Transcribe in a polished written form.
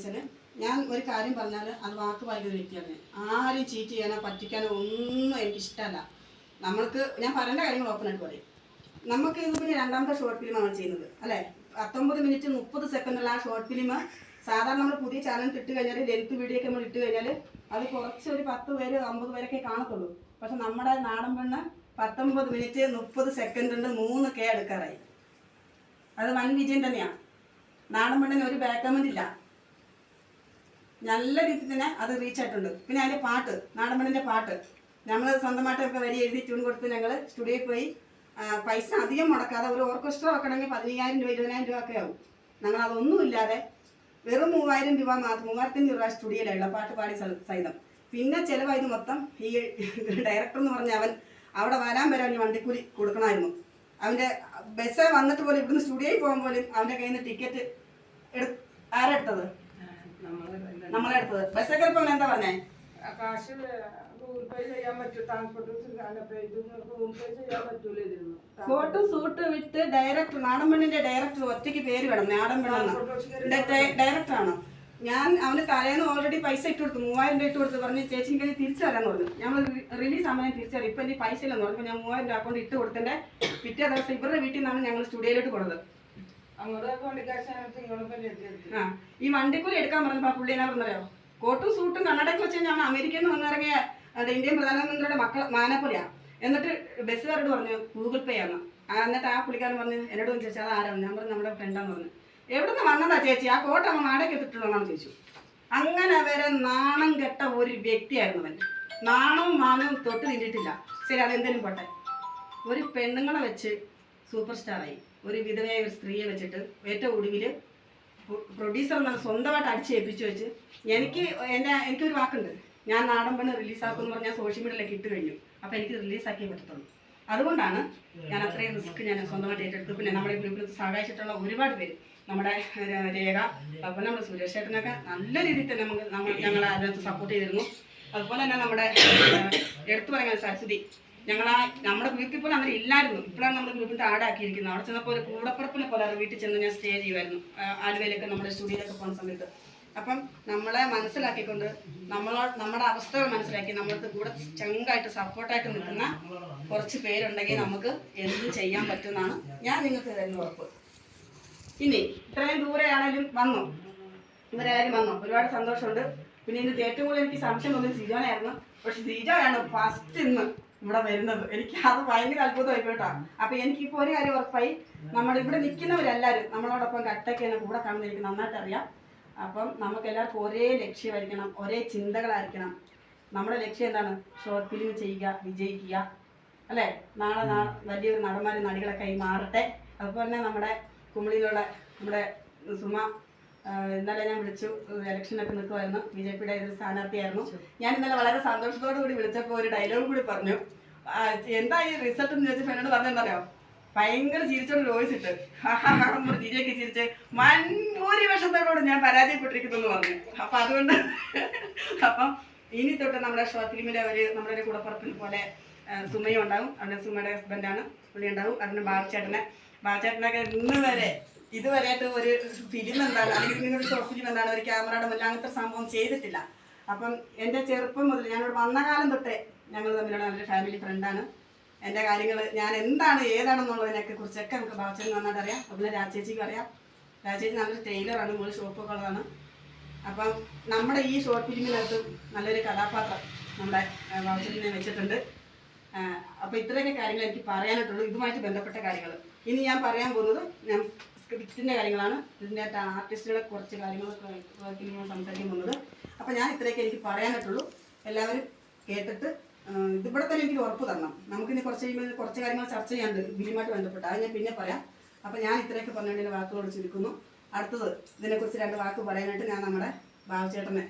വെച്ചാൽ ഞാൻ ഒരു കാര്യം പറഞ്ഞാൽ അത് വാക്ക് പാലിക്കുന്ന വ്യക്തിയാണ്. ആരും ചീറ്റ് ചെയ്യാനോ പറ്റിക്കാനോ ഒന്നും എനിക്കിഷ്ടമല്ല. നമ്മൾക്ക് ഞാൻ പറയേണ്ട കാര്യങ്ങൾ ഓപ്പണായിട്ട് പറയും. നമുക്ക് ഇതിപ്പോൾ രണ്ടാമത്തെ ഷോർട്ട് ഫിലിം നമ്മൾ ചെയ്യുന്നത് അല്ലേ. 19 മിനിറ്റ് 30 സെക്കൻഡുള്ള ആ ഷോർട്ട് ഫിലിം സാധാരണ നമ്മൾ പുതിയ ചാനൽ ഇട്ട് കഴിഞ്ഞാൽ ലെങ്ത് വീഡിയോ ഒക്കെ നമ്മൾ ഇട്ട് കഴിഞ്ഞാൽ അത് കുറച്ച് ഒരു 10 പേര് 50 പേരൊക്കെ കാണത്തുള്ളൂ. പക്ഷെ നമ്മുടെ നാടൻ പെണ്ണ് 19 മിനിറ്റ് 30 സെക്കൻഡ് ഉണ്ട് 3K എടുക്കാറായി. അത് വൻ വിജയം തന്നെയാണ്. നാടൻ പെണ്ണിന് ഒരു ബാക്ക് കമന്റ് ഇല്ല, നല്ല രീതിയിൽ തന്നെ അത് റീച്ച് ആയിട്ടുണ്ട്. പിന്നെ അതിൻ്റെ പാട്ട്, നാടൻ പെണ്ണിൻ്റെ പാട്ട് നമ്മൾ സ്വന്തമായിട്ടൊക്കെ വരി എഴുതി ട്യൂൺ കൊടുത്ത് ഞങ്ങൾ സ്റ്റുഡിയോയിൽ പോയി പൈസ അധികം മുടക്കാതെ ഒരു ഓർക്കസ്ട്ര വെക്കണമെങ്കിൽ 15,000 രൂപ 20,000 രൂപ ഒക്കെ ആവും. ഞങ്ങൾ അതൊന്നുമില്ലാതെ വെറും 3,000 രൂപ മാത്രം 3,500 രൂപ സ്റ്റുഡിയോയിലുള്ള പാട്ട് പാടി സഹിതം. പിന്നെ ചിലവായത് മൊത്തം ഈ ഡയറക്ടർ എന്ന് പറഞ്ഞ അവൻ അവിടെ വരാൻ വണ്ടിക്കൂലി കൊടുക്കണമായിരുന്നു. അവൻ്റെ ബസ് വന്നിട്ട് പോലും ഇവിടുന്ന് സ്റ്റുഡിയോയിൽ പോകാൻ പോലും അവൻ്റെ കയ്യിൽ നിന്ന് ടിക്കറ്റ് ആരെടുത്തത്? നമ്മളെടുത്തത്. ബസ്സൊക്കെ ഇപ്പോൾ എന്താ പറഞ്ഞേ? ഫോട്ടോ സൂട്ട് വിട്ട് ഡയറക്ടർ, നാടൻ പെണ്ണിന്റെ ഡയറക്ടർ ഒറ്റയ്ക്ക് പേര് വേണം, നാടൻ പെണ്ണെന്ന് ഡയറക്ടറാണ്. ഞാൻ അവന് തലേന്ന് ഓൾറെഡി പൈസ ഇട്ട് കൊടുത്തു, 3,000 രൂപ ഇട്ട് കൊടുത്ത് പറഞ്ഞ് ചേച്ചിക്ക് കഴിഞ്ഞ് തിരിച്ചു തരാന്ന് പറഞ്ഞു. ഞങ്ങൾ റിലീസ് ആകുമ്പോൾ തിരിച്ചു തരാം, ഇപ്പം എനിക്ക് പൈസ ഇല്ലെന്ന് പറഞ്ഞു. ഞാൻ 3,000 രൂപ അക്കൗണ്ട് ഇട്ട് കൊടുത്തതിന്റെ പിറ്റേ ദിവസം ഇവരുടെ വീട്ടിൽ നിന്നാണ് ഞങ്ങൾ സ്റ്റുഡിയോയിലോട്ട് കൊടുത്തത്. ഈ വണ്ടിക്കൂലി എടുക്കാൻ പറഞ്ഞപ്പോ ആ പുള്ളി എന്നാ പറഞ്ഞറിയോ, കോട്ടും സൂട്ടും കണ്ണടയ്ക്ക് വെച്ച് ഞാൻ അമേരിക്കയിൽ നിന്ന് വന്നിറങ്ങിയ ഇന്ത്യൻ പ്രധാനമന്ത്രിയുടെ മാനെപ്പോലെയാണ്. എന്നിട്ട് ബസ്സുകാരോട് പറഞ്ഞു ഗൂഗിൾ പേ ആണ്. എന്നിട്ട് ആ പുള്ളിക്കാരൻ പറഞ്ഞു എന്നോട് ചോദിച്ചാൽ അത് ആരാണ്? ഞാൻ പറഞ്ഞു നമ്മുടെ ഫ്രണ്ടാന്ന് പറഞ്ഞു. എവിടുന്ന് വന്നതാ ചേച്ചി? ആ കോട്ട അവൻ നാടേക്ക് എത്തിട്ടുള്ളതാണ് ചോദിച്ചു. അങ്ങനെ വരെ നാണം കെട്ട ഒരു വ്യക്തിയായിരുന്നു അവൻ. നാണവും മാനവും തൊട്ട് നിന്നിട്ടില്ല. ശരി, അതെന്തേലും പോട്ടെ. ഒരു പെണ്ണുങ്ങളെ വെച്ച് സൂപ്പർ സ്റ്റാറായി, ഒരു വിധവയായ ഒരു സ്ത്രീയെ വെച്ചിട്ട് ഏറ്റവും ഒടുവിൽ പ്രൊഡ്യൂസർ എന്നാണ് സ്വന്തമായിട്ട് അടിച്ചേൽപ്പിച്ചു വെച്ച് എനിക്കൊരു വാക്കുണ്ട്, ഞാൻ നാടൻ പെണ്ണ് റിലീസാക്കുമെന്ന് പറഞ്ഞാൽ സോഷ്യൽ മീഡിയയിലേക്ക് ഇട്ട് കഴിഞ്ഞു. അപ്പോൾ എനിക്ക് റിലീസാക്കിയേ പറ്റത്തുള്ളൂ. അതുകൊണ്ടാണ് ഞാൻ അത്രയും റിസ്ക് ഞാൻ സ്വന്തമായിട്ട് ഏറ്റെടുത്തു. പിന്നെ നമ്മുടെ ഗ്രൂപ്പിൽ സഹായിച്ചിട്ടുള്ള ഒരുപാട് പേര്, നമ്മുടെ രേഖ, അതുപോലെ നമ്മുടെ സുരേഷ് ചേട്ടനൊക്കെ നല്ല രീതിയിൽ തന്നെ ഞങ്ങൾ അതിനകത്ത് സപ്പോർട്ട് ചെയ്തിരുന്നു. അതുപോലെ തന്നെ നമ്മുടെ എടുത്തു പറയാൻ സരസ്വതി, നമ്മുടെ ഗ്രൂപ്പിൽ പോലും അങ്ങനെ ഇല്ലായിരുന്നു. ഇപ്പോഴാണ് നമ്മുടെ ഗ്രൂപ്പിൻ്റെ ആടാക്കിയിരിക്കുന്നത്. അവിടെ ചെന്നപ്പോൾ ഒരു കൂടപ്പുറപ്പിനെ പോലെ വീട്ടിൽ ചെന്ന് ഞാൻ സ്റ്റേ ചെയ്യുമായിരുന്നു, ആലുവയിലൊക്കെ നമ്മുടെ സ്റ്റുഡിയോയിലൊക്കെ പോകുന്ന സമയത്ത്. അപ്പം നമ്മളെ മനസ്സിലാക്കിക്കൊണ്ട് നമ്മുടെ അവസ്ഥകൾ മനസ്സിലാക്കി നമ്മൾക്ക് കൂടെ ചങ്കായിട്ട് സപ്പോർട്ടായിട്ട് നിൽക്കുന്ന കുറച്ച് പേരുണ്ടെങ്കിൽ നമുക്ക് എന്തും ചെയ്യാൻ പറ്റുമെന്നാണ് ഞാൻ നിങ്ങൾക്ക് തരുന്ന ഉറപ്പ്. ഇനി ഇത്രയും ദൂരെ ആണെങ്കിലും ഇവരായാലും വന്നു, ഒരുപാട് സന്തോഷമുണ്ട്. പിന്നെ ഇന്ന് ഏറ്റവും കൂടുതൽ എനിക്ക് സംശയം തോന്നിയത് സിജോനായിരുന്നു. പക്ഷെ സിജോയാണ് ഫസ്റ്റ് ഇന്ന് ഇവിടെ വരുന്നത്. എനിക്ക് അത് ഭയങ്കര അത്ഭുതമായി കേട്ടോ. അപ്പൊ എനിക്കിപ്പോൾ ഒരു കാര്യം ഉറപ്പായി, നമ്മുടെ ഇവിടെ നിൽക്കുന്നവരെല്ലാവരും നമ്മളോടൊപ്പം കട്ടയ്ക്ക് തന്നെ കൂടെ കാണുന്ന എനിക്ക് നന്നായിട്ട് അറിയാം. അപ്പം നമുക്ക് എല്ലാവർക്കും ഒരേ ലക്ഷ്യമായിരിക്കണം, ഒരേ ചിന്തകളായിരിക്കണം. നമ്മുടെ ലക്ഷ്യം എന്താണ്? ഷോർട്ട് ഫിലിം ചെയ്യുക, വിജയിക്കുക, അല്ലേ? നാളെ വലിയൊരു നടന്മാരും നടികളൊക്കെ ആയി മാറട്ടെ. അതുപോലെ തന്നെ നമ്മുടെ കുമളിയിലുള്ള നമ്മുടെ സുമ, ഇന്നലെ ഞാൻ വിളിച്ചു, ഇലക്ഷനൊക്കെ നിൽക്കുമായിരുന്നു, BJPയുടെ ഒരു സ്ഥാനാർത്ഥിയായിരുന്നു. ഞാൻ ഇന്നലെ വളരെ സന്തോഷത്തോടു കൂടി വിളിച്ചപ്പോൾ ഒരു ഡയലോഗ് കൂടി പറഞ്ഞു. എന്താ ഈ റിസൾട്ട് എന്ന് ചോദിച്ചപ്പോൾ എന്നോട് പറഞ്ഞെന്നറിയോ, ഭയങ്കര ചിരിച്ചോണ്ട് വോയിസ് ഇട്ട് നമ്മൾ ചിരിയൊക്കെ ചിരിച്ച് ഭൂരിപക്ഷത്തോട് ഞാൻ പരാജയപ്പെട്ടിരിക്കുന്നു പറഞ്ഞു. അപ്പം അതുകൊണ്ട് അപ്പം ഇനി തൊട്ട് നമ്മുടെ ഷോർട്ട് ഫിലിമിലെ നമ്മുടെ ഒരു കൂടപ്പുറപ്പിനെ പോലെ സുമയും ഉണ്ടാവും. അവിടെ സുമയുടെ ഹസ്ബൻഡാണ്, പുള്ളി ഉണ്ടാവും. അതിന് ബാബുചേട്ടനൊക്കെ ഇതുവരെയായിട്ട് ഒരു ഫിലിം എന്താണ്, അല്ലെങ്കിൽ നിങ്ങളുടെ ഷോർട്ട് ഫിലിം എന്താണ്, ഒരു ക്യാമറയുടെ മുന്നിൽ അങ്ങനത്തെ സംഭവം ചെയ്തിട്ടില്ല. അപ്പം എൻ്റെ ചെറുപ്പം മുതൽ ഞാനിവിടെ വന്ന കാലം തൊട്ടേ ഞങ്ങൾ തമ്മിലുള്ള നല്ലൊരു ഫാമിലി ഫ്രണ്ടാണ്. എൻ്റെ കാര്യങ്ങൾ ഞാൻ എന്താണ് ഏതാണെന്നുള്ളതിനൊക്കെ കുറിച്ചൊക്കെ നമുക്ക് ബാബുചേട്ടൻ നന്നായിട്ട് അറിയാം. അതുപോലെ രാജേച്ചിക്ക് അറിയാം. രാജേച്ചി നല്ലൊരു ടൈലറാണ്, മുകളിൽ ഷോപ്പൊക്കെ ഉള്ളതാണ്. അപ്പം നമ്മുടെ ഈ ഷോർട്ട് ഫിലിമിനകത്ത് നല്ലൊരു കഥാപാത്രം നമ്മുടെ ബാബുചേട്ടനെ വെച്ചിട്ടുണ്ട്. അപ്പോൾ ഇത്രയൊക്കെ കാര്യങ്ങൾ എനിക്ക് പറയാനായിട്ടുള്ളൂ, ഇതുമായിട്ട് ബന്ധപ്പെട്ട കാര്യങ്ങൾ. ഇനി ഞാൻ പറയാൻ പോകുന്നത് ഞാൻ സ്ക്രിപ്റ്റിൻ്റെ കാര്യങ്ങളാണ്. ഇതിൻ്റെ ആർട്ടിസ്റ്റുകളെ കുറച്ച് കാര്യങ്ങളൊക്കെ ഞാൻ സംസാരിക്കാൻ പോകുന്നത്. അപ്പോൾ ഞാൻ ഇത്രയൊക്കെ എനിക്ക് പറയാനായിട്ടുള്ളൂ. എല്ലാവരും കേട്ടിട്ട് ഇതിവിടെ തന്നെ എനിക്ക് ഉറപ്പ് തരണം. നമുക്കിനി കുറച്ച് കാര്യങ്ങൾ ചർച്ച ചെയ്യാനുണ്ട് ഫിലിമായിട്ട് ബന്ധപ്പെട്ട്, അത് ഞാൻ പിന്നെ പറയാം. അപ്പോൾ ഞാൻ ഇത്രയൊക്കെ പറഞ്ഞുകൊണ്ട് എൻ്റെ വാക്കുകളോട് ചുരുക്കുന്നു. അടുത്തത് ഇതിനെക്കുറിച്ച് 2 വാക്ക് പറയാനായിട്ട് ഞാൻ നമ്മുടെ ബാബുചേട്ടനെ